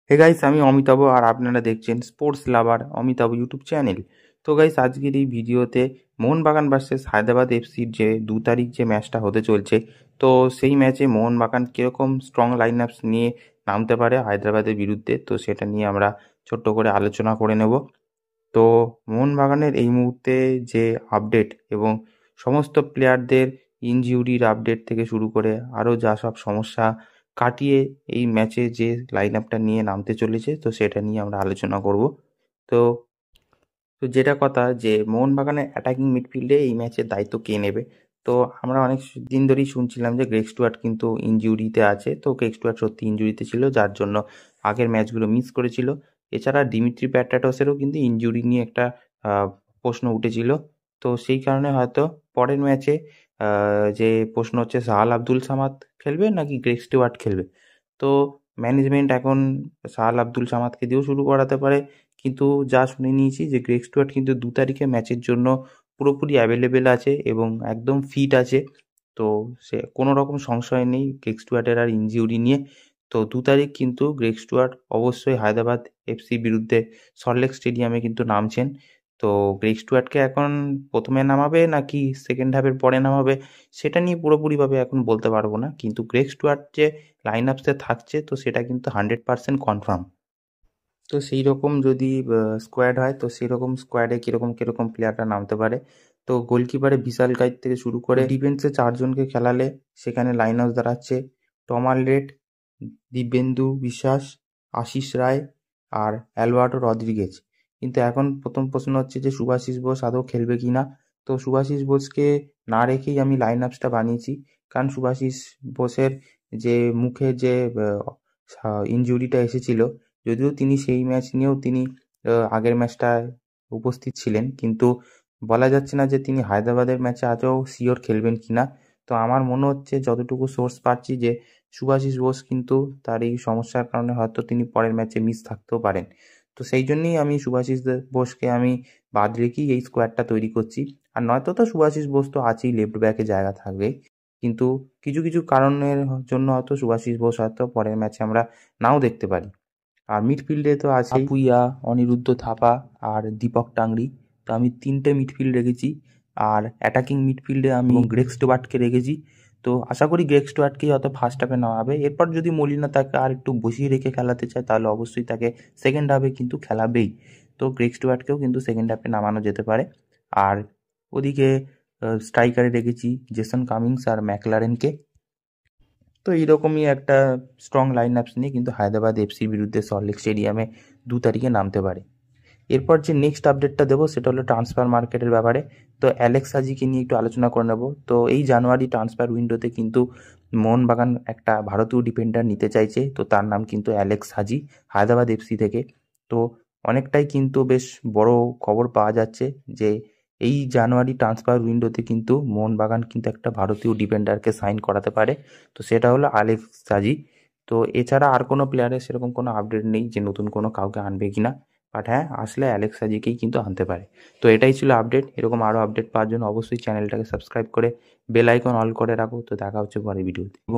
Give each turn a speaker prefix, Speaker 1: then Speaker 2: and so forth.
Speaker 1: Hey guys, আমি অমিতাভ আর আপনারা দেখছেন স্পোর্টস লাভার অমিতাভ ইউটিউব চ্যানেল। তো গাইস, আজকের এই ভিডিওতে মোহনবাগান ভার্সেস হায়দ্রাবাদ এফসির যে 2 তারিখ যে ম্যাচটা হতে চলছে, তো সেই ম্যাচে মোহনবাগান কীরকম স্ট্রং লাইন আপস নিয়ে নামতে পারে হায়দ্রাবাদের বিরুদ্ধে, তো সেটা নিয়ে আমরা ছোট্ট করে আলোচনা করে নেব। তো মোহনবাগানের এই মুহূর্তে যে আপডেট এবং সমস্ত প্লেয়ারদের ইনজিউরির আপডেট থেকে শুরু করে আরও যা সব সমস্যা কাটিয়ে এই ম্যাচে যে লাইন আপটা নিয়ে নামতে চলেছে, তো সেটা নিয়ে আমরা আলোচনা করব। তো তো যেটা কথা যে মোহনবাগানের অ্যাটাকিং মিডফিল্ডে এই ম্যাচের দায়িত্ব কে নেবে। তো আমরা অনেক দিন ধরেই শুনছিলাম যে গ্রেগ স্টুয়ার্ট কিন্তু ইনজুরিতে আছে। তো গ্রেগ স্টুয়ার্ট সত্যি ইনজুরিতে ছিল, যার জন্য আগের ম্যাচগুলো মিস করেছিল। এছাড়া দিমিত্রি প্যাট্রাটসেরও কিন্তু ইনজুরি নিয়ে একটা প্রশ্ন উঠেছিল। তো সেই কারণে হয়তো পরের ম্যাচে যে প্রশ্ন হচ্ছে সাহাল আব্দুল সামাদ খেলবে নাকি গ্রেগ স্টুয়ার্ট খেলবে। তো ম্যানেজমেন্ট এখন সাহাল আব্দুল সামাদকে দিয়েও শুরু করাতে পারে, কিন্তু যা শুনে নিয়েছি যে গ্রেগ স্টুয়ার্ট কিন্তু 2 তারিখে ম্যাচের জন্য পুরোপুরি অ্যাভেলেবেল আছে এবং একদম ফিট আছে। তো সে কোনো রকম সংশয় নেই গ্রেগ স্টুয়ার্টের আর ইনজিউরি নিয়ে। তো 2 তারিখ কিন্তু গ্রেগ স্টুয়ার্ট অবশ্যই হায়দ্রাবাদ এফসি বিরুদ্ধে সল্টলেক স্টেডিয়ামে কিন্তু নামছেন। তো গ্রেগ স্টুয়ার্টকে এখন প্রথমে নামাবে নাকি সেকেন্ড হাফের পরে নামাবে সেটা নিয়ে পুরোপুরিভাবে এখন বলতে পারবো না, কিন্তু গ্রেগ স্টুয়ার্ট যে লাইন আপসে থাকছে তো সেটা কিন্তু 100% কনফার্ম। তো সেই রকম যদি স্কোয়াড হয়, তো সেই রকম স্কোয়াডে কীরকম কীরকম প্লেয়াররা নামতে পারে। তো গোলকিপারে বিশাল কাইত থেকে শুরু করে ডিফেন্সে 4জনকে খেলালে সেখানে লাইন আউট দাঁড়াচ্ছে টমাল রেড, দিব্যেন্দু বিশ্বাস, আশিস রায় আর অ্যালবার্টো রদ্রিগেজ। কিন্তু এখন প্রথম প্রশ্ন হচ্ছে যে শুভাশিস বোস আদৌ খেলবে কি না। তো শুভাশিস বোসকে না রেখেই আমি লাইন আপসটা বানিয়েছি, কারণ শুভাশিস বোসের যে মুখে যে ইনজুরিটা এসেছিল, যদিও তিনি সেই ম্যাচ নিয়েও তিনি আগের ম্যাচটায় উপস্থিত ছিলেন, কিন্তু বলা যাচ্ছে না যে তিনি হায়দ্রাবাদের ম্যাচে আদৌ শিওর খেলবেন কি না। তো আমার মনে হচ্ছে যতটুকু সোর্স পাচ্ছি যে শুভাশিস বোস কিন্তু তার এই সমস্যার কারণে হয়তো তিনি পরের ম্যাচে মিস থাকতেও পারেন। তো সেই জন্যই আমি শুভাশিস বোসকে আমি বাদ রেখেই এই স্কোয়াডটা তৈরি করছি। আর নয়তো তো শুভাশিস বোস তো আছেই, লেফট ব্যাকে জায়গা থাকবেই, কিন্তু কিছু কিছু কারণের জন্য হয়তো শুভাশিস বোস হয়তো পরের ম্যাচে আমরা নাও দেখতে পারি। আর মিডফিল্ডে তো আছে ভুইয়া, অনিরুদ্ধ থাপা আর দীপক টাংরি। তো আমি 3টে মিডফিল্ড রেখেছি। আর অ্যাটাকিং মিডফিল্ডে আমি গ্রেগ স্টুয়ার্টকে রেখেছি। তো আশা করি গ্রেগ স্টুয়ার্টকেই হয়তো ফার্স্ট হাফে নামাবে। এরপর যদি মলিনা তাকে আর একটু বসিয়ে রেখে খেলাতে চায় তাহলে অবশ্যই তাকে সেকেন্ড হাফে কিন্তু খেলাবেই। তো গ্রেগ স্টুয়ার্টকেও কিন্তু সেকেন্ড হাফে নামানো যেতে পারে। আর ওদিকে স্ট্রাইকারে রেখেছি জেসন কামিংস আর ম্যাকলারেনকে। তো এইরকমই একটা স্ট্রং লাইন আপস নিয়ে কিন্তু হায়দ্রাবাদ এফসির বিরুদ্ধে সল্টলেক স্টেডিয়ামে 2 তারিখে নামতে পারে। এরপর যে নেক্সট আপডেটটা দেবো সেটা হলো ট্রান্সফার মার্কেটের ব্যাপারে। তো অ্যালেক্স হাজিকে নিয়ে একটু আলোচনা করে নেব। তো এই জানুয়ারি ট্রান্সফার উইন্ডোতে কিন্তু মোহনবাগান একটা ভারতীয় ডিফেন্ডার নিতে চাইছে, তো তার নাম কিন্তু অ্যালেক্স হাজি, হায়দ্রাবাদ এফসি থেকে। তো অনেকটাই কিন্তু বেশ বড় খবর পাওয়া যাচ্ছে যে এই জানুয়ারি ট্রান্সফার উইন্ডোতে কিন্তু মোহনবাগান কিন্তু একটা ভারতীয় ডিফেন্ডারকে সাইন করাতে পারে। তো সেটা হলো অ্যালেক্স হাজি। তো এছাড়া আর কোনো প্লেয়ারের সেরকম কোনো আপডেট নেই যে নতুন কোনো কাউকে আনবে কিনা, বাট হ্যাঁ, আসলে অ্যালেক্স হাজিকেই কিন্তু আনতে পারে। তো এটাই ছিল আপডেট। এরকম আরও আপডেট পাওয়ার জন্য অবশ্যই চ্যানেলটাকে সাবস্ক্রাইব করে বেল আইকন অল করে রাখো। তো দেখা হচ্ছে পরের ভিডিওতে। এবং